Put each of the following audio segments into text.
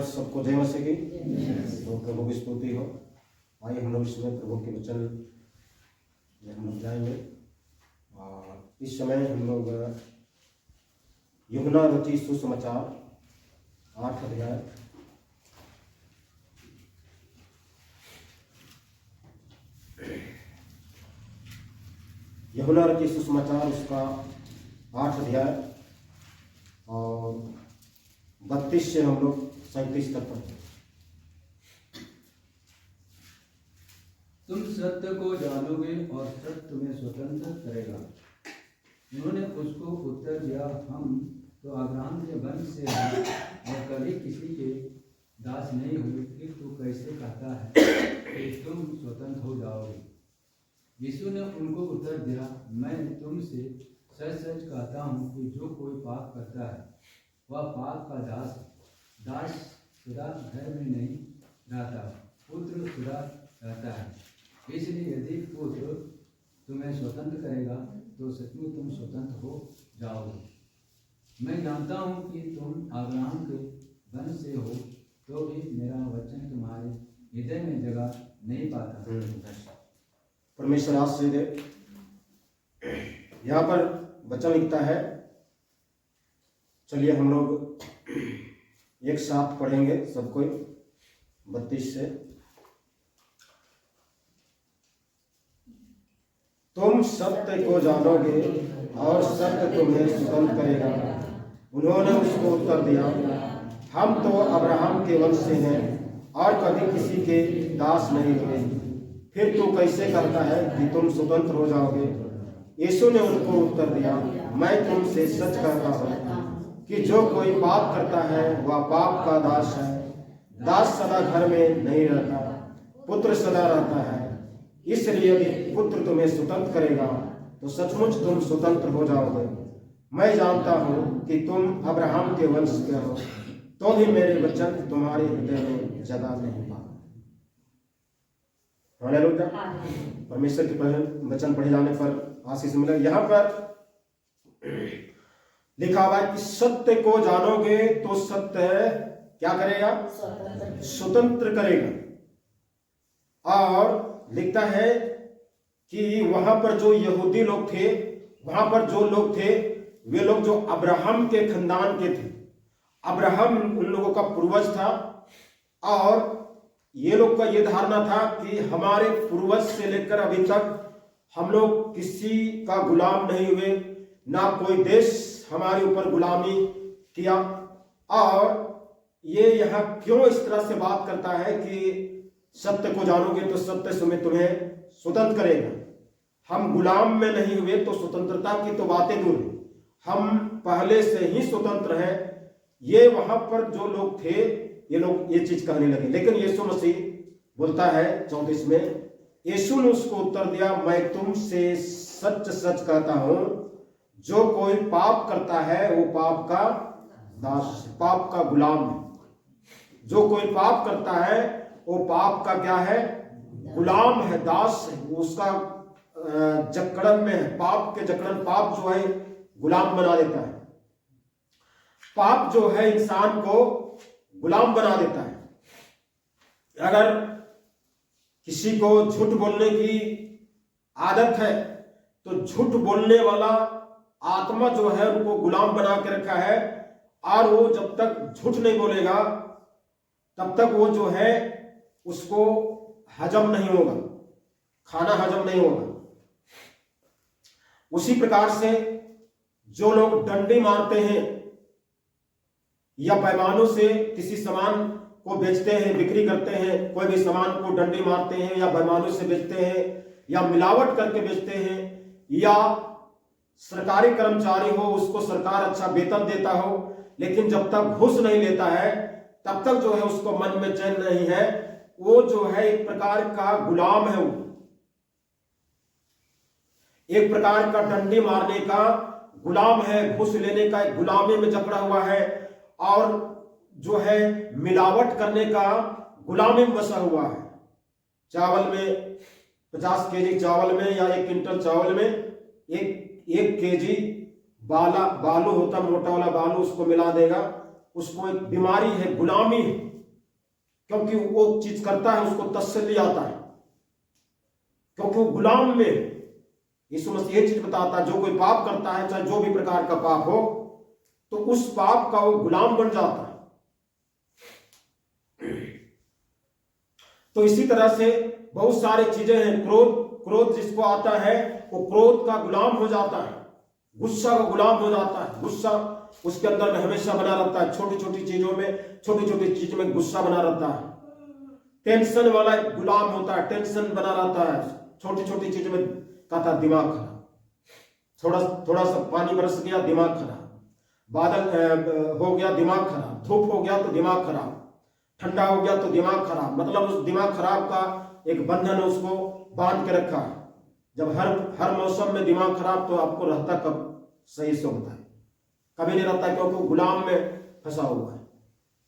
सबको जय मसीह की। तो प्रभु की स्तुति हो। आइए हम लोग इसमें प्रभु के वचन में हम लोग जाएंगे। और इस समय हम लोग यूहन्ना रचित सुसमाचार 8 अध्याय यूहन्ना रचित सुसमाचार उसका 8 अध्याय और 32 से हम लोग 37 तक पढ़ते। तुम सत्य को जानोगे और सत्य तुम्हें स्वतंत्र करेगा। उन्होंने उसको उत्तर दिया, हम तो अब्राहम के वंश से हैं और कभी किसी के दास नहीं हुए, फिर तू कैसे कहता है कि तुम स्वतंत्र हो जाओगे? यीशु ने उनको उत्तर दिया, मैं तुमसे सच सच कहता हूँ कि जो कोई पाप करता है वह पाप का दास है। दास सदा घर में नहीं रहता, पुत्र सदा रहता है। इसलिए यदि पुत्र तुम्हें स्वतंत्र करेगा तो सचमुच तुम स्वतंत्र हो जाओगे। मैं जानता हूँ कि तुम अब्राहम के वंश से हो, तो भी मेरा वचन तुम्हारे हृदय में जगह नहीं पाता। परमेश्वर आशीष दे। यहाँ पर वचन लिखता है, चलिए हम लोग एक साथ पढ़ेंगे सब कोई 32 से। तुम सत्य को जानोगे और सत्य तुम्हें स्वतंत्र करेगा। उन्होंने उसको उत्तर दिया, हम तो अब्राहम के वंश से हैं और कभी किसी के दास नहीं हुए, फिर तू कैसे कहता है कि तुम स्वतंत्र हो जाओगे? यीशु ने उनको उत्तर दिया, मैं तुमसे सच कहता हूँ कि जो कोई पाप करता है वह पाप का दास है। दास सदा घर में नहीं रहता, पुत्र सदा रहता है। इसलिए यदि पुत्र तुम्हें स्वतंत्र करेगा तो सचमुच तुम स्वतंत्र हो जाओगे। मैं जानता हूँ कि तुम अब्राहम के वंश के हो, तो भी मेरे वचन तुम्हारे हृदय में जगह नहीं पाए। हालेलुया। परमेश्वर के वचन पढ़े जाने पर आशीष मिला। यहाँ पर लिखा हुआ है कि सत्य को जानोगे तो सत्य क्या करेगा? स्वतंत्र करेगा। और लिखता है कि वहां पर जो यहूदी लोग थे, वहां पर जो लोग थे वे लोग जो अब्राहम के खानदान के थे, अब्राहम उन लोगों का पूर्वज था। और ये लोग का ये धारणा था कि हमारे पूर्वज से लेकर अभी तक हम लोग किसी का गुलाम नहीं हुए, ना कोई देश हमारे ऊपर गुलामी किया। और ये यहाँ क्यों इस तरह से बात करता है कि सत्य को जानोगे तो सत्य तुम्हें स्वतंत्र करेगा। हम गुलाम में नहीं हुए तो स्वतंत्रता की तो बातें दूर, हम पहले से ही स्वतंत्र हैं। ये वहां पर जो लोग थे ये लोग ये चीज कहने लगे, लेकिन यीशु मसीह बोलता है 34 में, यीशु ने उसको उत्तर दिया, मैं तुमसे सच सच कहता हूं जो कोई पाप करता है वो पाप का दास, पाप का गुलाम है। जो कोई पाप करता है वो पाप का क्या है? गुलाम है, दास है। उसका जकड़न में है, पाप के जकड़न। पाप जो है गुलाम बना देता है। पाप जो है इंसान को गुलाम बना देता है। अगर किसी को झूठ बोलने की आदत है तो झूठ बोलने वाला आत्मा जो है उनको गुलाम बना के रखा है, और वो जब तक झूठ नहीं बोलेगा तब तक वो जो है उसको हजम नहीं होगा, खाना हजम नहीं होगा। उसी प्रकार से जो लोग डंडे मारते हैं या पैमानों से किसी सामान को बेचते हैं, बिक्री करते हैं, कोई भी सामान को डंडे मारते हैं या पैमानों से बेचते हैं या मिलावट करके बेचते हैं, या सरकारी कर्मचारी हो उसको सरकार अच्छा वेतन देता हो, लेकिन जब तक घूस नहीं लेता है तब तक जो है उसको मन में चैन नहीं है। वो जो है एक प्रकार का गुलाम है, वो एक प्रकार का डंडे मारने का गुलाम है, घूस लेने का एक गुलामी में जकड़ा हुआ है, और जो है मिलावट करने का गुलामी में बसा हुआ है। चावल में 50 केजी चावल में या 1 क्विंटल चावल में एक केजी बालू होता, मोटा वाला बालू, उसको मिला देगा। उसको एक बीमारी है, गुलामी है, क्योंकि वो चीज करता है उसको तसल्ली आता है, क्योंकि वो गुलाम में। यीशु मसीह ये चीज बताता है, जो कोई पाप करता है चाहे जो भी प्रकार का पाप हो तो उस पाप का वो गुलाम बन जाता है। तो इसी तरह से बहुत सारी चीजें हैं। क्रोध जिसको आता है वो क्रोध का गुलाम हो जाता है, गुस्सा का गुलाम हो जाता है। गुस्सा उसके अंदर में हमेशा बना रहता है, छोटी छोटी चीजों में, छोटी छोटी चीज में गुस्सा बना रहता है। टेंशन वाला एक गुलाम होता है, टेंशन बना रहता है, छोटी छोटी चीज में कहता दिमाग खराब, थोड़ा सा पानी बरस गया दिमाग खराब, बादल हो गया दिमाग खराब, धूप हो गया तो दिमाग खराब, ठंडा हो गया तो दिमाग खराब, मतलब उस दिमाग खराब का एक बंधन उसको बांध के रखा है। जब हर मौसम में दिमाग खराब, तो आपको रहता कब सही से होता है? कभी नहीं रहता, क्योंकि वो गुलाम में फंसा हुआ है।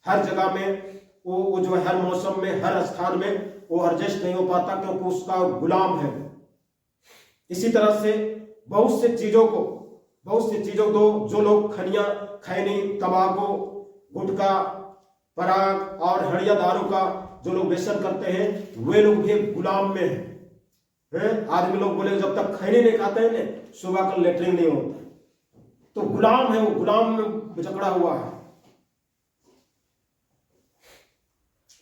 हर जगह में वो जो है हर मौसम में हर स्थान में वो एडजस्ट नहीं हो पाता, क्योंकि उसका गुलाम है। इसी तरह से बहुत सी चीजों को जो लोग खैनी, तंबाकू, गुटखा, पराग और हड़िया दारू का जो लोग व्यसन करते हैं, वे लोग भी गुलाम में हैं। आदमी लोग बोले जब तक खैनी नहीं खाते हैं ना, सुबह का लेटरिन नहीं होता, तो गुलाम है, वो गुलाम में जकड़ा हुआ है।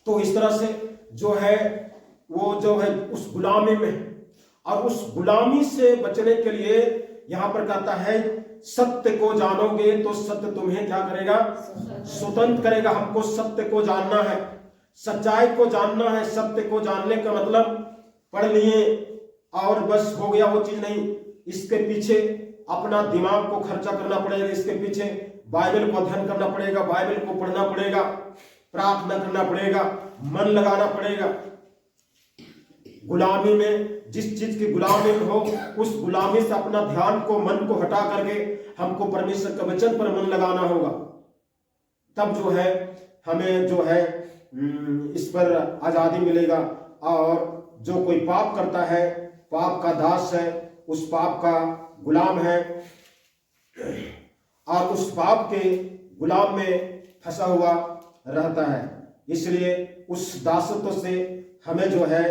तो इस तरह से जो है वो जो है उस गुलामी में, और उस गुलामी से बचने के लिए यहां पर कहता है सत्य को जानोगे तो सत्य तुम्हें क्या करेगा? स्वतंत्र करेगा। हमको सत्य को जानना है, सच्चाई को जानना है। सत्य को जानने का मतलब पढ़ लिए और बस हो गया वो चीज नहीं, इसके पीछे अपना दिमाग को खर्चा करना पड़ेगा, इसके पीछे बाइबल को अध्ययन करना पड़ेगा, बाइबल को पढ़ना पड़ेगा, प्रार्थना करना पड़ेगा, मन लगाना पड़ेगा। गुलामी में जिस चीज की गुलामी में हो, उस गुलामी से अपना ध्यान को, मन को हटा करके हमको परमेश्वर के वचन पर मन लगाना होगा। तब जो है हमें जो है इस पर आजादी मिलेगा। और जो कोई पाप करता है, पाप का दास है, उस पाप का गुलाम है, और उस पाप के गुलाम में फंसा हुआ रहता है। इसलिए उस दासत्व से हमें जो है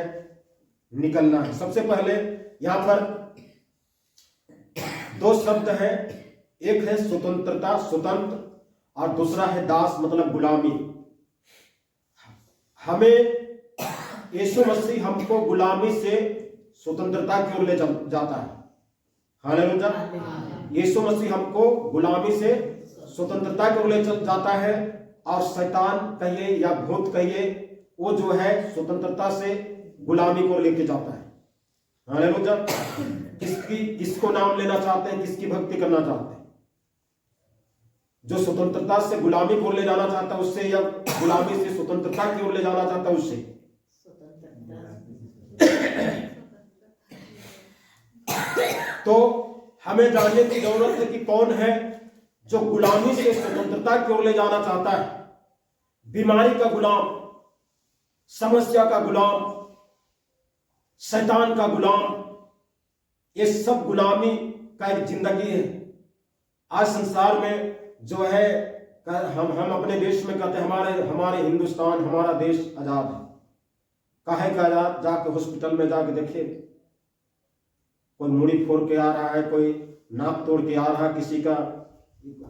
निकलना है। सबसे पहले यहां पर दो शब्द है, एक है स्वतंत्रता, स्वतंत्र, और दूसरा है दास, मतलब गुलामी। हमें यीशु मसीह हमको गुलामी से स्वतंत्रता की ओर ले जाता है। हालेलुया। यीशु मसीह हमको गुलामी से स्वतंत्रता की ओर ले जाता है, और शैतान कहिए या भूत कहिए, वो जो है स्वतंत्रता से गुलामी को लेके जाता है। हालेलुया। किसको नाम लेना चाहते हैं, किसकी भक्ति करना चाहते हैं? जो स्वतंत्रता से गुलामी को ले जाना चाहता है उससे, या गुलामी से स्वतंत्रता की ओर ले जाना चाहता है उससे? तो हमें जानने की जरूरत है कि कौन है जो गुलामी से स्वतंत्रता की ओर ले जाना चाहता है। बीमारी का गुलाम, समस्या का गुलाम, शैतान का गुलाम, ये सब गुलामी का एक जिंदगी है। आज संसार में जो है हम अपने देश में कहते हैं हमारे हिंदुस्तान, हमारा देश आजाद है। काहे का आजाद? जाके हॉस्पिटल में जाके देखिए, कोई मुड़ी फोड़ के आ रहा है, कोई नाक तोड़ के आ रहा है, किसी का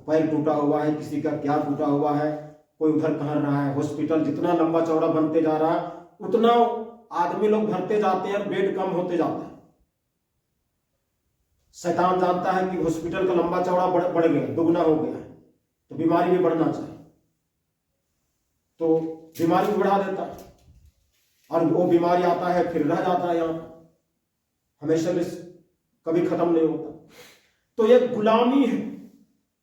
पैर टूटा हुआ है, किसी का क्या टूटा हुआ है, कोई उधर कहाँ रहा है। हॉस्पिटल जितना लंबा चौड़ा बनते जा रहा है, उतना आदमी लोग भरते जाते हैं, बेड कम होते जाता है। शैतान जानता है कि हॉस्पिटल का लंबा चौड़ा बढ़ गया, दुगना हो गया है, तो बीमारी भी बढ़ना चाहिए, तो बीमारी भी बढ़ा देता है, और वो बीमारी आता है फिर रह जाता है यहाँ, हमेशा कभी खत्म नहीं होता। तो ये गुलामी है।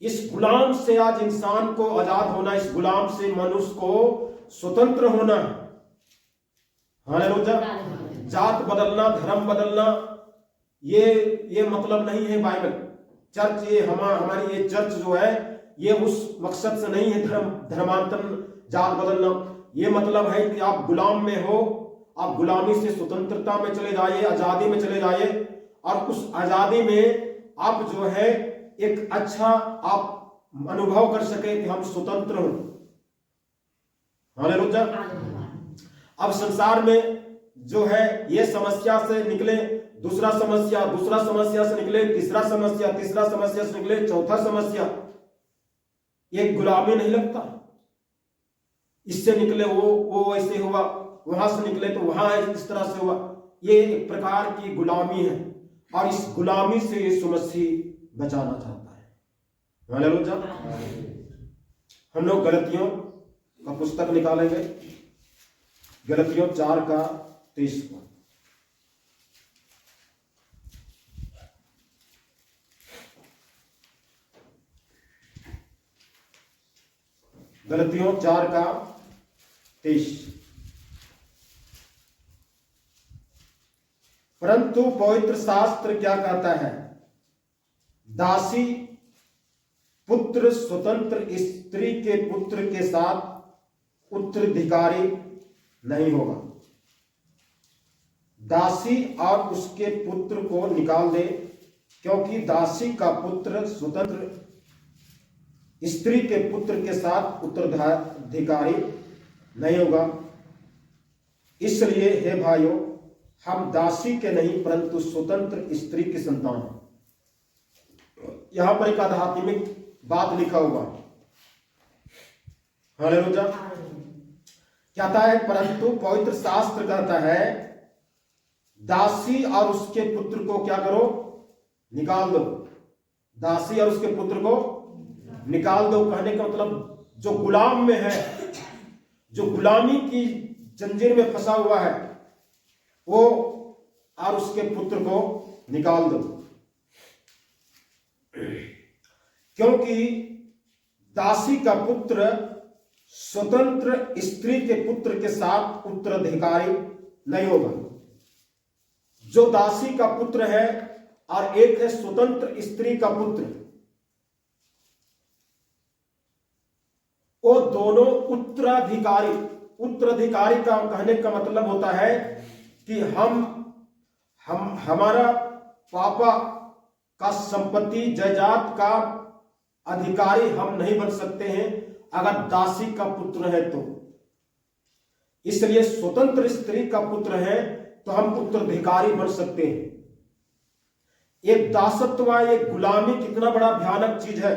इस गुलाम से आज इंसान को आजाद होना, इस गुलाम से मनुष्य को स्वतंत्र होना है। हालेलुया। जात बदलना, धर्म बदलना, ये मतलब नहीं है बाइबल। चर्च, ये हमारी ये चर्च जो है, ये उस मकसद से नहीं है धर्मांतरण, जात बदलना। ये मतलब है कि आप गुलाम में हो, आप गुलामी से स्वतंत्रता में चले जाइए, आजादी में चले जाइए, और उस आजादी में आप जो है एक अच्छा आप अनुभव कर सके कि हम स्वतंत्र हो। हालेलुया। अब संसार में जो है ये समस्या से निकले दूसरा समस्या से निकले तीसरा समस्या से निकले चौथा समस्या, ये गुलामी नहीं लगता। इससे निकले वो ऐसे हुआ, वहां से निकले तो वहां इस तरह से हुआ। ये एक प्रकार की गुलामी है, और इस गुलामी से यीशु मसीह बचाना चाहता है। हालेलुया। हम लोग गलतियों का पुस्तक निकालेंगे, गलतियों 4:30 को। गलतियों 4:23। परंतु पवित्र शास्त्र क्या कहता है? दासी पुत्र स्वतंत्र स्त्री के पुत्र के साथ उत्तराधिकारी नहीं होगा। दासी और उसके पुत्र को निकाल दे, क्योंकि दासी का पुत्र स्वतंत्र स्त्री के पुत्र के साथ उत्तराधिकारी नहीं होगा। इसलिए हे भाइयों, हम दासी के नहीं परंतु स्वतंत्र स्त्री की संतान हैं। यहां पर एक आध्यात्मिक बात लिखा हुआ। हालेलुया। कहता है परंतु पवित्र शास्त्र कहता है दासी और उसके पुत्र को क्या करो? निकाल दो। दासी और उसके पुत्र को निकाल दो कहने का मतलब जो गुलाम में है, जो गुलामी की जंजीर में फंसा हुआ है, वो और उसके पुत्र को निकाल दो, क्योंकि दासी का पुत्र स्वतंत्र स्त्री के पुत्र के साथ उत्तराधिकारी नहीं होगा। जो दासी का पुत्र है और एक है स्वतंत्र स्त्री का पुत्र, वो दोनों उत्तराधिकारी। उत्तराधिकारी का कहने का मतलब होता है कि हम हमारा पापा का संपत्ति जायदाद का अधिकारी हम नहीं बन सकते हैं अगर दासी का पुत्र है तो। इसलिए स्वतंत्र स्त्री का पुत्र है तो हम उत्तराधिकारी बन सकते हैं। एक दासत्व, एक गुलामी कितना बड़ा भयानक चीज है।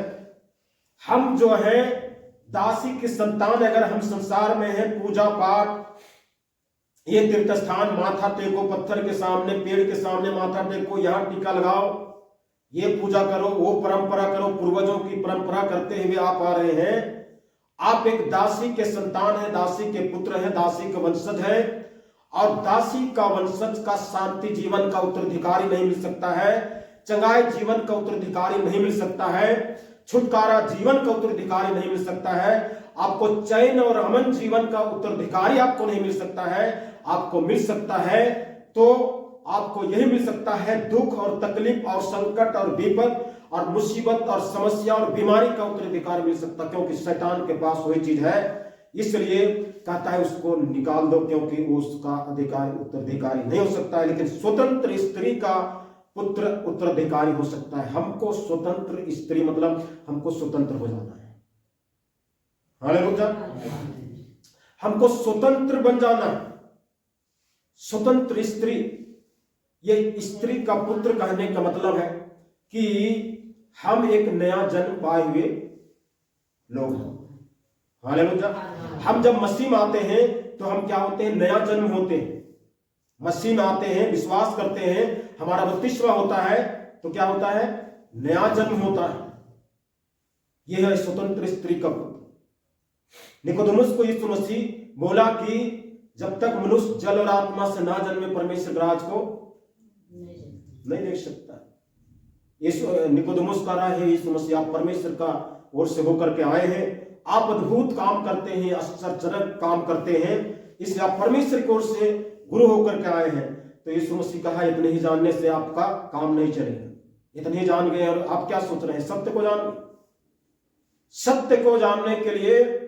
हम जो है दासी की संतान, अगर हम संसार में हैं, पूजा पाठ, ये तीर्थ स्थान, माथा टेको, पत्थर के सामने, पेड़ के सामने माथा टेको, यहां टीका लगाओ, ये पूजा करो, वो परंपरा करो, पूर्वजों की परंपरा करते हुए आप आ रहे हैं। आप एक दासी के संतान है, दासी के पुत्र है, दासी के वंशज है, और दासी का वंशज का शांति जीवन का उत्तराधिकारी नहीं मिल सकता है, चंगाई जीवन का उत्तराधिकारी नहीं मिल सकता है, छुटकारा जीवन का उत्तराधिकारी नहीं मिल सकता है, आपको चैन और अमन जीवन का उत्तराधिकारी आपको नहीं मिल सकता है। आपको मिल सकता है तो आपको यही मिल सकता है, दुख और तकलीफ और संकट और विपद और मुसीबत और समस्या और बीमारी का उत्तराधिकारी मिल सकता, क्योंकि शैतान के पास वही चीज है। इसलिए कहता है उसको निकाल दो, क्योंकि वो उसका अधिकारी उत्तराधिकारी नहीं हो सकता है। लेकिन स्वतंत्र स्त्री का पुत्र उत्तराधिकारी हो सकता है। हमको स्वतंत्र स्त्री मतलब हमको स्वतंत्र हो जाना है। हालेलुया। हमको स्वतंत्र बन जाना है। स्वतंत्र स्त्री, ये स्त्री का पुत्र कहने का मतलब है कि हम एक नया जन्म पाए हुए लोग हैं। हालेलुया। हम जब मसीह में आते हैं तो हम क्या होते हैं? नया जन्म होते हैं। मसीह में आते हैं, विश्वास करते हैं, हमारा बपतिस्मा होता है तो क्या होता है? नया जन्म होता है। यह है स्वतंत्र स्त्री का पुत्र। निकोदेमुस को यीशु मसीह बोला कि जब तक मनुष्य जल और आत्मा से ना जन्मे परमेश्वर राज को नहीं देख सकता। निकोदेमुस कह रहा है यीशु मसीह आप परमेश्वर का ओर से होकर के आए हैं, आप अद्भुत काम करते हैं, आश्चर्यजनक काम करते हैं, इसलिए आप परमेश्वर की ओर से गुरु होकर के आए हैं। तो यीशु मसीह कहा इतने ही जानने से आपका काम नहीं चलेगा। इतने ही जान गए और आप क्या सोच रहे हैं? सत्य को जान। सत्य को जानने के लिए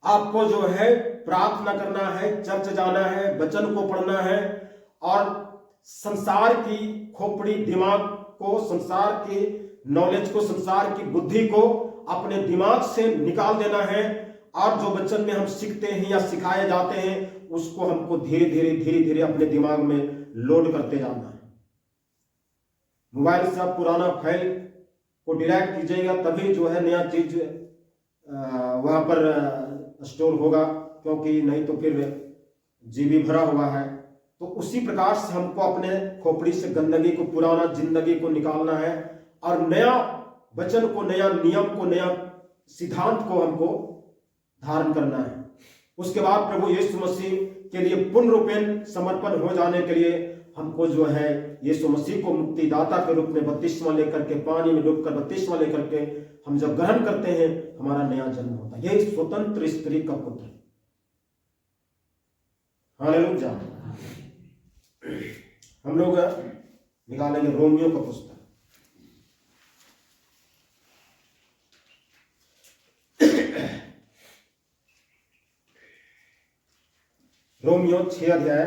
आपको जो है प्रार्थना करना है, चर्च जाना है, वचन को पढ़ना है, और संसार की खोपड़ी दिमाग को, संसार की नॉलेज को, संसार की बुद्धि को अपने दिमाग से निकाल देना है। और जो वचन में हम सीखते हैं या सिखाए जाते हैं उसको हमको धीरे धीरे अपने दिमाग में लोड करते जाना है। मोबाइल से आप पुराना फाइल को डिलीट कीजिएगा, तभी जो है नया चीज वहां पर स्टोर होगा, क्योंकि नहीं तो फिर जीबी भरा हुआ है। तो उसी प्रकार से हमको अपने खोपड़ी से गंदगी को, पुराना जिंदगी को निकालना है और नया वचन को, नया नियम को, नया सिद्धांत को हमको धारण करना है। उसके बाद प्रभु यीशु मसीह के लिए पूर्ण रूपेण समर्पण हो जाने के लिए हमको जो है यीशु मसीह को मुक्तिदाता के रूप में बपतिस्मा लेकर के, पानी में डूबकर बपतिस्मा लेकर के हम जब ग्रहण करते हैं, हमारा नया जन्म होता है। यही स्वतंत्र स्त्री का पुत्र। हालेलुया। हम लोग निकालेंगे रोमियो का पुस्तक, रोमियो 6 अध्याय,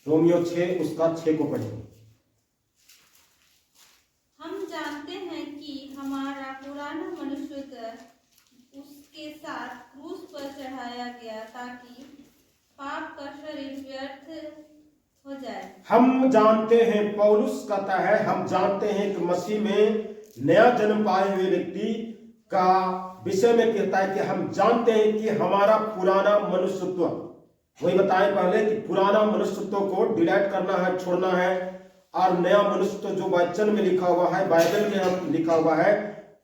रोमियो 6 उसका 6 को पढ़ेंगे। हम जानते हैं कि हमारा पुराना मनुष्य उसके साथ क्रूस पर चढ़ाया गया ताकि पाप का शरीर व्यर्थ हो जाए। हम जानते हैं, पौलुस कहता है, हम जानते हैं कि मसीह में नया जन्म पाए हुए व्यक्ति का विषय में कहता है कि हम जानते हैं कि हमारा पुराना मनुष्यत्व, वही बताएं पहले कि पुराना मनुष्यत्व को डिलीट करना है, छोड़ना है, और नया मनुष्यत्व जो वचन में लिखा हुआ है, बाइबल में हम लिखा हुआ है,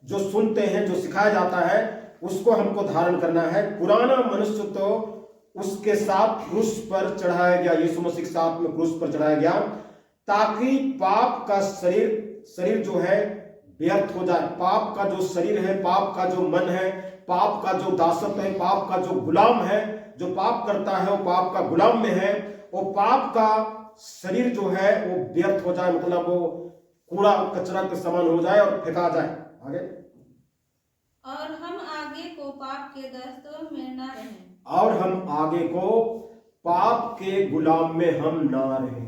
जो सुनते हैं, जो सिखाया जाता है, उसको हमको धारण करना है। पुराना मनुष्यत्व उसके साथ क्रूस पर चढ़ाया गया, यीशु मसीह के साथ में क्रूस पर चढ़ाया गया, ताकि पाप का शरीर जो है व्यर्थ हो जाए। पाप का जो शरीर है, पाप का जो मन है, पाप का जो दासत्व है, पाप का जो गुलाम है, जो पाप करता है वो पाप का गुलाम में है, वो पाप का शरीर जो है वो व्यर्थ हो जाए, मतलब वो कूड़ा कचरा के समान हो जाए और फेंका जाए। आगे, और हम आगे को पाप के दस्तों में न रहें, और हम आगे को पाप के गुलाम में हम ना रहें।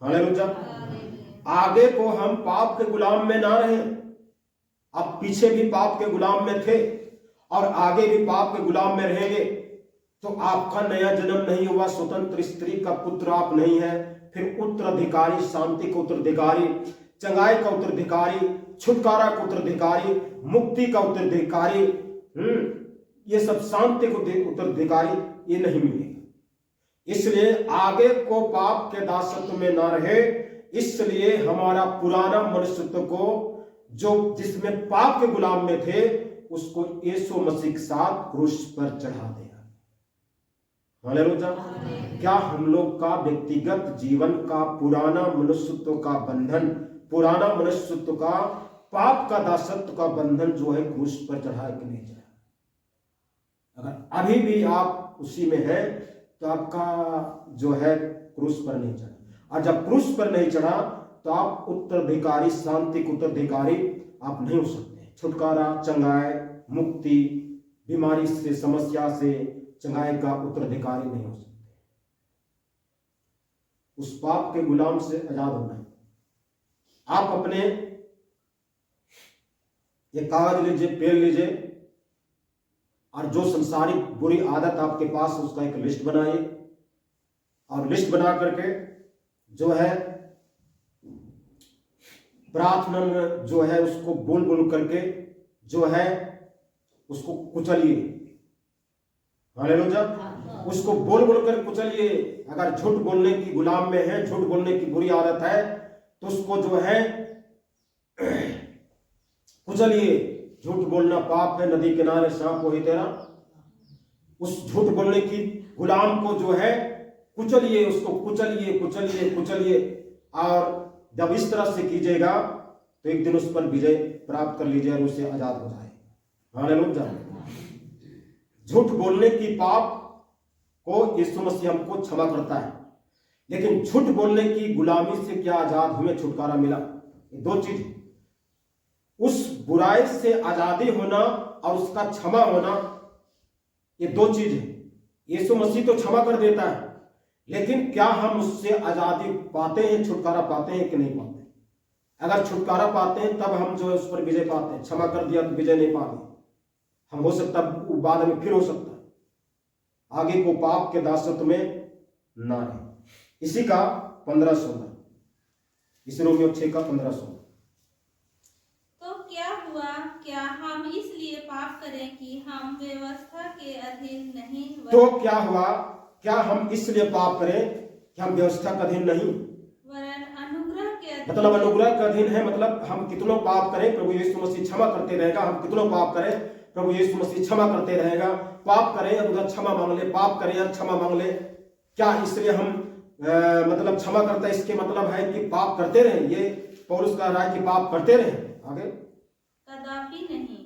हालेलुया। आगे को हम पाप के गुलाम में ना रहें। अब पीछे भी पाप के गुलाम में थे और आगे भी पाप के गुलाम में रहेंगे, तो आपका नया जन्म नहीं हुआ, स्वतंत्र स्त्री का पुत्र आप नहीं है। फिर उत्तराधिकारी, शांति का उत्तराधिकारी, चंगाई का उत्तराधिकारी, छुटकारा का उत्तराधिकारी, मुक्ति का उत्तराधिकारी, ये सब शांति को उत्तराधिकारी ये नहीं मिलेगा। इसलिए आगे को पाप के दासत्व में ना रहे, इसलिए हमारा पुराना मनुष्यत्व को जो जिसमें पाप के गुलाम में थे, उसको यीशु मसीह के साथ क्रूस पर चढ़ा दिया। हालेलुया। क्या हम लोग का व्यक्तिगत जीवन का पुराना मनुष्यत्व का बंधन, पुराना मनुष्यत्व का पाप का दासत्व का बंधन जो है क्रूस पर चढ़ा के नहीं चढ़ा? अगर अभी भी आप उसी में है तो आपका जो है क्रूस पर नहीं चढ़ा, और जब क्रूस पर नहीं चढ़ा तो आप उत्तराधिकारी, शांति के उत्तराधिकारी आप नहीं हो सकते। छुटकारा, चंगाई, मुक्ति, बीमारी से, समस्या से चंगाई का उत्तराधिकारी नहीं हो सकते। उस पाप के गुलाम से आजाद होना है। आप अपने ये कागज लीजिए, पेन लीजिए, और जो संसारिक बुरी आदत आपके पास उसका एक लिस्ट बनाइए, और लिस्ट बना करके जो है प्रार्थना में जो है उसको बोल बोल करके जो है उसको कुचलिए। हालेलुया। उसको बोल बोल कर कुचलिए। अगर झूठ बोलने की गुलाम में है, झूठ बोलने की बुरी आदत है, तो उसको जो है कुचलिए। झूठ बोलना पाप है, नदी किनारे सांप वही तेरा। उस झूठ बोलने की गुलाम को जो है कुचलिए, उसको कुचलिए कुचलिए कुचलिए, और जब इस तरह से कीजिएगा तो एक दिन उस पर विजय प्राप्त कर लीजिए और उससे आजाद हो जाए। हालेलुया। झूठ बोलने की पाप को यीशु मसीह हमको क्षमा करता है, लेकिन झूठ बोलने की गुलामी से क्या आजाद हुए, छुटकारा मिला? ये दो चीज, उस बुराई से आजादी होना और उसका क्षमा होना, ये दो चीज है। यीशु मसीह तो क्षमा कर देता है, लेकिन क्या हम उससे आजादी पाते हैं, छुटकारा पाते हैं कि नहीं पाते? अगर छुटकारा पाते हैं तब हम जो है उस पर विजय पाते हैं। क्षमा कर दिया तो विजय नहीं पाते हम। हो सकता है बाद में फिर हो सकता है आगे को पाप के दासत्व में ना रहे। इसी का 15-16, इस रोमियो 6 का 15-16। तो क्या हुआ, क्या हम इसलिए पाप करें कि हम व्यवस्था के अधीन नहीं? तो क्या हुआ, क्या हम इसलिए पाप करें कि हम व्यवस्था का अधीन नहीं, वरन अनुग्रह के अधीन? मतलब अनुग्रह का अधीन है। मतलब हम कितनों पाप करें, प्रभु यीशु मसीह क्षमा करते रहेगा। हम कितनों पाप करें, प्रभु यीशु मसीह क्षमा करते रहेगा। पाप करें और उधर क्षमा मांग ले, पाप करें और क्षमा मांग ले। क्या इसलिए हम मतलब क्षमा करता है, इसके मतलब है कि पाप करते रहे? ये पौलुस कह रहा है कि पाप करते रहे। आगे, कदापि नहीं,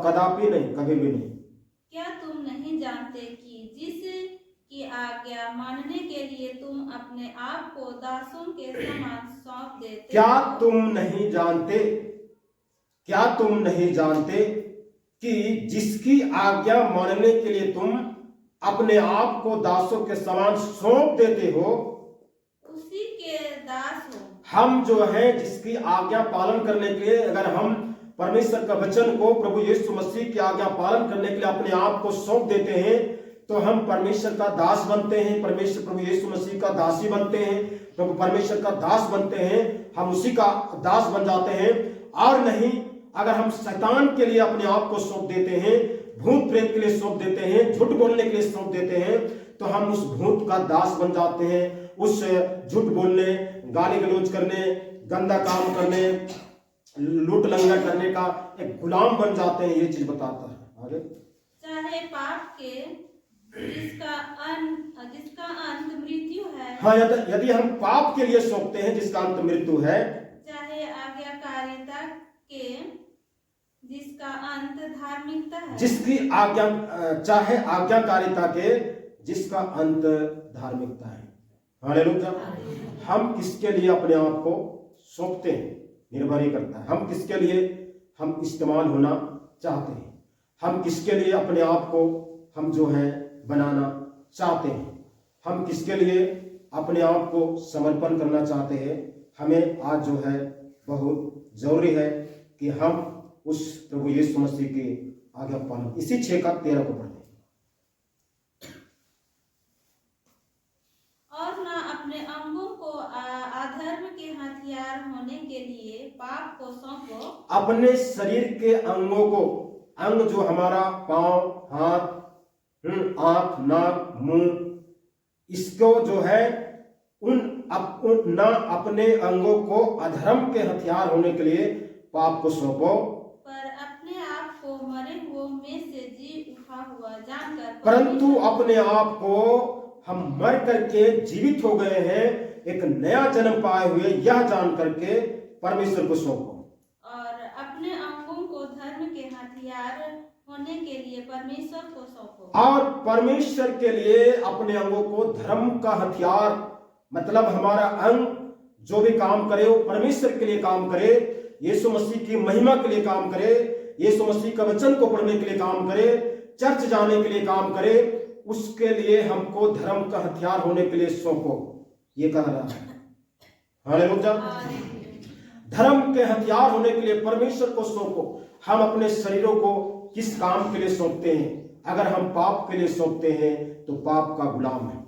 कदापि नहीं, कभी भी नहीं। क्या तुम नहीं जानते कि जिस की आज्ञा मानने के लिए तुम अपने आप को दासों के समान सौंप देते क्या हो? तुम नहीं जानते, क्या तुम नहीं जानते कि जिसकी आज्ञा मानने के लिए तुम अपने आप को दासों के समान सौंप देते हो, उसी के दास हो। हम जो है जिसकी आज्ञा पालन करने के लिए, अगर हम परमेश्वर का वचन को, प्रभु यीशु मसीह की आज्ञा पालन करने के लिए अपने आप को सौंप देते हैं, तो हम परमेश्वर का दास बनते हैं, परमेश्वर प्रभु यीशु मसीह का दासी बनते हैं, प्रभु परमेश्वर का दास बनते हैं, हम उसी का दास बन जाते हैं। और नहीं, अगर हम शैतान के लिए अपने आप को सौंप देते हैं, भूत प्रेत के लिए सौंप देते हैं, झूठ बोलने के लिए सौंप देते हैं, तो हम उस भूत का दास बन जाते हैं। उस झूठ बोलने, गाली गलौज करने, गंदा काम करने, लूट लंगर करने का एक गुलाम बन जाते हैं। ये चीज बताता है। आगे, चाहे पाप के जिसका अंत मृत्यु है, हाँ, यदि हम पाप के लिए सौंपते हैं जिसका अंत मृत्यु है, चाहे आज्ञाकारिता के जिसका अंत धार्मिकता है, जिसकी आज्ञा, चाहे आज्ञाकारिता के जिसका अंत धार्मिकता है। हालेलुया। हम किसके लिए अपने आप को सौंपते हैं निर्भर ही करता है। हम किसके लिए हम इस्तेमाल होना चाहते हैं, हम किसके लिए अपने आप को हम जो है बनाना चाहते हैं, हम किसके लिए अपने आप को समर्पण करना चाहते हैं। हमें आज जो है बहुत जरूरी है कि हम उस प्रभु यीशु मसीह की आज्ञा पालन, इसी 6:13 को पढ़ें। और ना अपने अंगों को अधर्म के हथियार होने के लिए पाप को सौंपो। अपने शरीर के अंगों को, अंग जो हमारा पांव, हाथ, आंख, नाक, मुंह, इसको जो है ना अपने अंगों को अधर्म के हथियार होने के लिए पाप को सौंपो, पर अपने आप को मरे हुओं में से जी उठा हुआ जानकर, परंतु अपने आप को हम मर करके जीवित हो गए हैं, एक नया जन्म पाए हुए यह जान करके परमेश्वर को सौंपो। और अपने अंगों को धर्म के हथियार होने के लिए परमेश्वर को सौंपो। और परमेश्वर के लिए अपने अंगों को धर्म का हथियार, मतलब हमारा अंग जो भी काम करे वो परमेश्वर के लिए काम करे, यीशु मसीह की महिमा के लिए काम करे, यीशु मसीह का वचन को पढ़ने के लिए काम करे, चर्च जाने के लिए काम करे, उसके लिए हमको धर्म का हथियार होने के लिए सौंपो। ये कह रहा है। हालेलुया। धर्म के हथियार होने के लिए परमेश्वर को सौंपो। हम अपने शरीरों को किस काम के लिए सौंपते हैं? अगर हम पाप के लिए सौंपते हैं तो पाप का गुलाम है,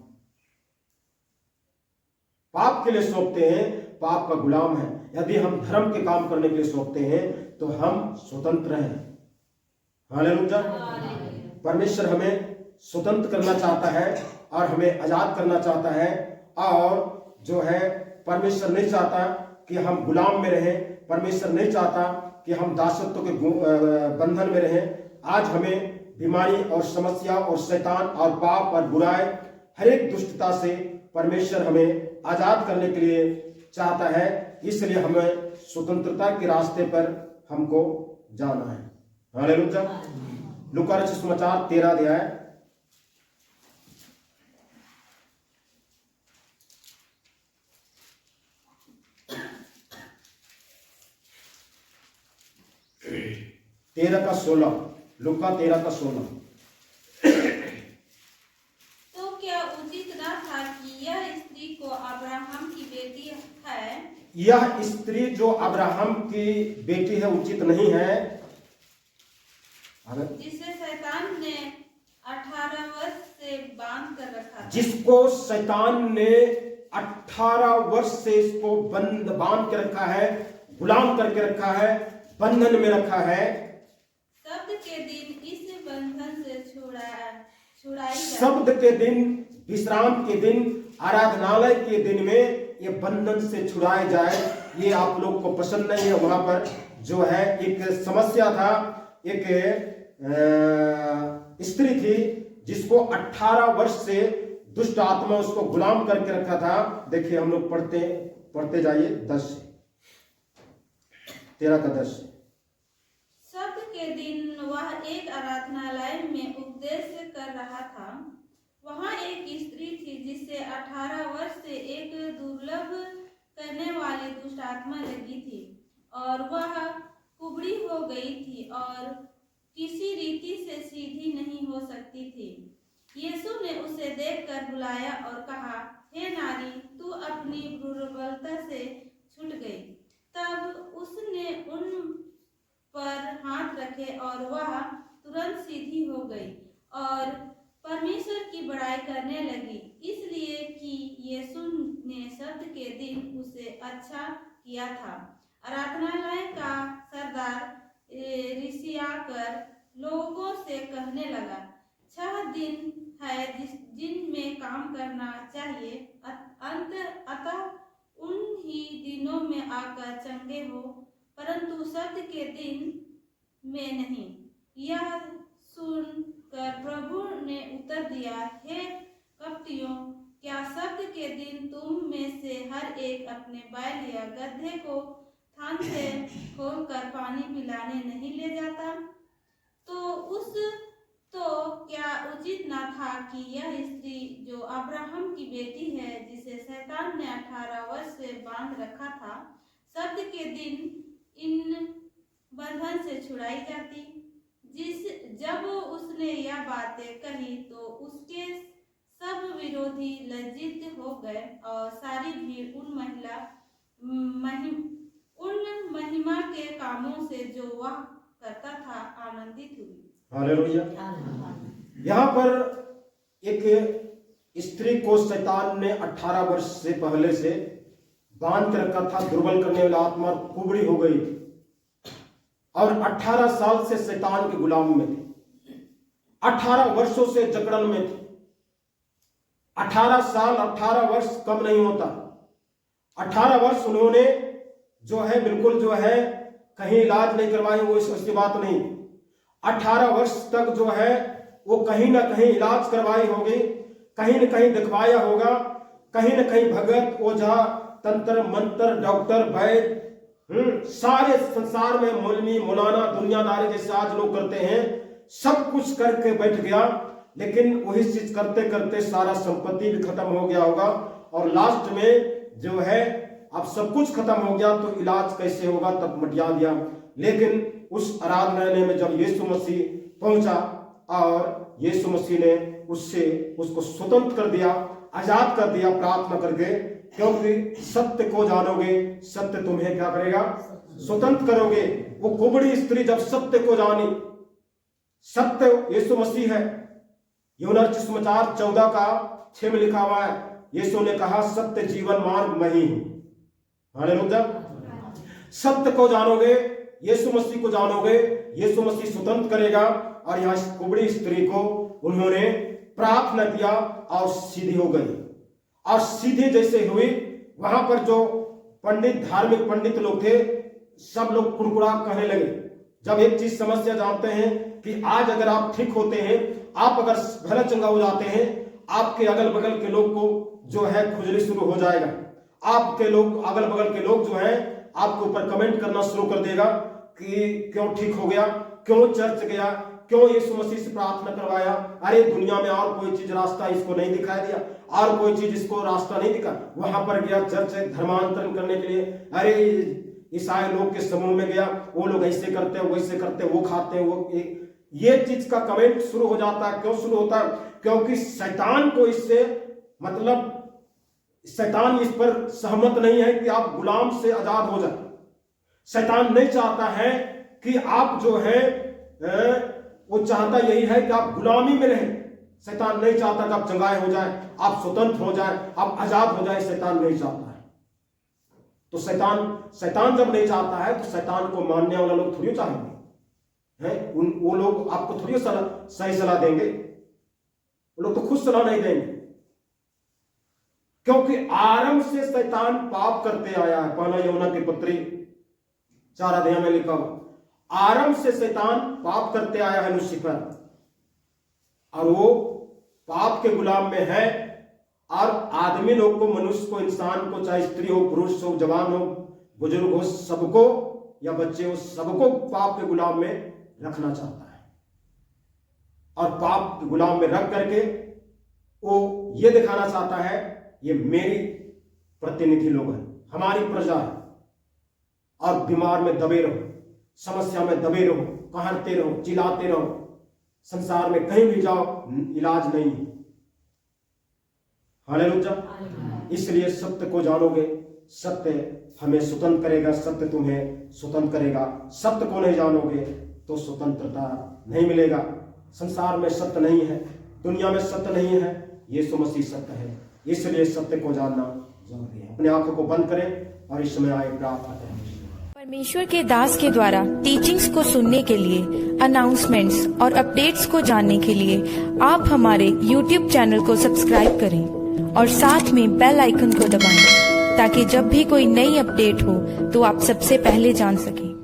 पाप के लिए सौंपते हैं पाप का गुलाम है। यदि हम धर्म के काम करने के लिए सौंपते हैं तो हम स्वतंत्र हैं। हालेलुया। परमेश्वर हमें स्वतंत्र करना चाहता है और हमें आजाद करना चाहता है, और जो है परमेश्वर नहीं चाहता कि हम गुलाम में रहें, परमेश्वर नहीं चाहता कि हम दासत्व के बंधन में रहें। आज हमें बीमारी और समस्या और शैतान और पाप और बुराई, हर एक दुष्टता से परमेश्वर हमें आजाद करने के लिए चाहता है। इसलिए हमें स्वतंत्रता के रास्ते पर हमको जाना है। हालेलुया। लूका रचित सुसमाचार 13 अध्याय 13:16, लूका 13:16। तो क्या उचित न था कि यह स्त्री को अब्राहम की बेटी है? यह स्त्री जो अब्राहम की बेटी है उचित नहीं है, जिसे शैतान ने 18 वर्ष से बांध कर रखा था। जिसको शैतान ने 18 वर्ष से इसको बांध के रखा है, गुलाम करके रखा है, बंधन में रखा है। शब्द के दिन इस बंधन से छुड़ाई शब्द के दिन, विश्राम के दिन, आराधनालय के दिन में ये बंधन से छुड़ाए जाए। ये आप लोग को पसंद नहीं है। वहां पर जो है एक समस्या था, एक स्त्री थी जिसको 18 वर्ष से दुष्ट आत्मा उसको गुलाम करके रखा था। देखिए हम लोग पढ़ते जाइए 10 से 13 का 10 से। सब्त के दिन वह एक आराधनालय में उपदेश कर रहा था। वहाँ एक स्त्री थी जिसे 18 वर्ष से एक दुर्लभ करने वाली दुष्ट आत्मा लगी थी और वह कुबड़ी हो गई थी और किसी रीति से सीधी नहीं हो सकती थी। यीशु ने उसे देखकर बुलाया और कहा, हे नारी, तू अपनी दुर्बलता से छूट गई। तब उसने उन पर हाथ रखे और वह तुरंत सीधी हो गई और परमेश्वर की बड़ाई करने लगी, इसलिए कि यीशु ने सब्त के दिन उसे अच्छा किया था। आराधनालय का सरदार रिसियाकर लोगों से कहने लगा, 6 दिन है जिनमें काम करना चाहिए, अतः उन ही दिनों में आकर चंगे हो, परंतु सब्त के दिन में नहीं। यह सुनकर प्रभु ने उत्तर दिया, हे कपटियों, क्या सब्त के दिन तुम में से हर एक अपने बैल या गधे को थान से खोलकर पानी पिलाने नहीं ले जाता? तो क्या उचित न था कि यह स्त्री जो अब्राहम की बेटी है, जिसे शैतान ने 18 वर्ष से बांध रखा था, सब्त के दिन इन बंधन से छुड़ाई जाती? जब उसने यह बातें कही तो उसके सब विरोधी लज्जित हो गए और सारी भीड़ उन महिमा के कामों से जो वह करता था आनंदित हुई। हालेलुया। यहाँ पर एक स्त्री को शैतान ने 18 वर्ष से पहले से बांध कर रखा था। दुर्बल करने वाला आत्मा कुबड़ी हो गई थी और 18 साल से शैतान के गुलाम में थे। 18 वर्षों से जकड़न में थे। 18 साल 18 वर्ष कम नहीं होता। 18 वर्ष उन्होंने जो है बिल्कुल जो है कहीं इलाज नहीं करवाई, वो इसकी बात नहीं। 18 वर्ष तक जो है वो कहीं ना कहीं इलाज करवाई होगी, कहीं न कहीं दिखवाया होगा, कहीं न कहीं भगत, ओझा, तंत्र मंत्र, डॉक्टर, वैद्य, सारे संसार में मौलवी, मौलाना, दुनियादारी जैसे आज लोग करते हैं, सब कुछ करके बैठ गया। लेकिन वही चीज करते करते सारा संपत्ति भी खत्म हो गया होगा और लास्ट में जो है अब सब कुछ खत्म हो गया तो इलाज कैसे होगा, तब मटिया दिया। लेकिन उस आराधनालय में जब यीशु मसीह पहुंचा और यीशु मसीह ने उसको स्वतंत्र कर दिया, आजाद कर दिया प्रार्थना करके, क्योंकि सत्य को जानोगे, सत्य तुम्हें क्या करेगा, स्वतंत्र करोगे। वो कुबड़ी स्त्री जब सत्य को जानी, सत्य यीशु मसीह है। यूहन्ना सुसमाचार 14 का 6 में लिखा हुआ है, यीशु ने कहा, सत्य जीवन मार्ग मैं ही हूं। हालेलुया। सत्य को जानोगे, यीशु मसीह को जानोगे, यीशु मसीह स्वतंत्र करेगा। और यहाँ कुबड़ी स्त्री को उन्होंने प्रार्थना किया और सीधी हो गई। और सीधी जैसे हुई, वहां पर जो पंडित, धार्मिक पंडित लोग थे, सब लोग कुड़कुड़ा कहने लगे। जब एक चीज समस्या जानते हैं कि आज अगर आप ठीक होते हैं, आप अगर भला चंगा हो जाते हैं, आपके अगल बगल के लोग को जो है खुजली शुरू हो जाएगा। आपके लोग, अगल बगल के लोग जो है आपके ऊपर कमेंट करना शुरू कर देगा कि क्यों ठीक हो गया, क्यों चर्च गया, क्यों यीशु मसीह से प्रार्थना करवाया, अरे दुनिया में और कोई चीज रास्ता इसको नहीं दिखाई दिया, और कोई चीज इसको रास्ता नहीं दिखा, वहां पर गया चर्च धर्मांतरण करने के लिए, अरे ईसाई लोग के समूह में गया, वो लोग ऐसे करते हैं, वैसे करते हैं, वो खाते हैं, वो ये चीज का कमेंट शुरू हो जाता है। क्यों शुरू होता है? क्योंकि शैतान को इससे मतलब शैतान इस पर सहमत नहीं है कि आप गुलाम से आजाद हो जाए। शैतान नहीं चाहता है कि आप जो है वो चाहता यही है कि आप गुलामी में रहें। शैतान नहीं चाहता कि आप चंगाए हो जाए, आप स्वतंत्र हो जाए, आप आजाद हो जाए। शैतान नहीं चाहता है। तो शैतान जब नहीं चाहता है तो शैतान को मानने वाला लोग थोड़ी चाहेंगे हैं? वो लोग आपको थोड़ी सही सलाह देंगे, वो लोग तो खुद सलाह नहीं देंगे। क्योंकि आरंभ से शैतान पाप करते आया है। पहला यूहन्ना की पत्री 4 अध्याय में लिखा हुआ, आरंभ से शैतान पाप करते आया है लूसीफर, और वो पाप के गुलाम में है। और आदमी लोग को, मनुष्य को, इंसान को, चाहे स्त्री हो, पुरुष हो, जवान हो, बुजुर्ग हो, सबको या बच्चे हो, सबको पाप के गुलाम में रखना चाहता है। और पाप के गुलाम में रख करके वो ये दिखाना चाहता है ये मेरी प्रतिनिधि लोग हैं, हमारी प्रजा है। और बीमार में दबे रहो, समस्या में दबे रहो, कहरते रहो, चिल्लाते रहो, संसार में कहीं भी जाओ इलाज नहीं है। हालेलुया। इसलिए सत्य को जानोगे, सत्य हमें स्वतंत्र करेगा, सत्य तुम्हें स्वतंत्र करेगा। सत्य को नहीं जानोगे तो स्वतंत्रता नहीं मिलेगा। संसार में सत्य नहीं है, दुनिया में सत्य नहीं है, यीशु मसीह सत्य है। इसलिए सत्य को जानना जरूरी है। अपने आंखों को बंद करें और इस समय आए प्रार्थना करें। परमेश्वर के दास के द्वारा टीचिंग्स को सुनने के लिए, अनाउंसमेंट्स और अपडेट्स को जानने के लिए आप हमारे YouTube चैनल को सब्सक्राइब करें और साथ में बेल आइकन को दबाएं, ताकि जब भी कोई नई अपडेट हो तो आप सबसे पहले जान सकें।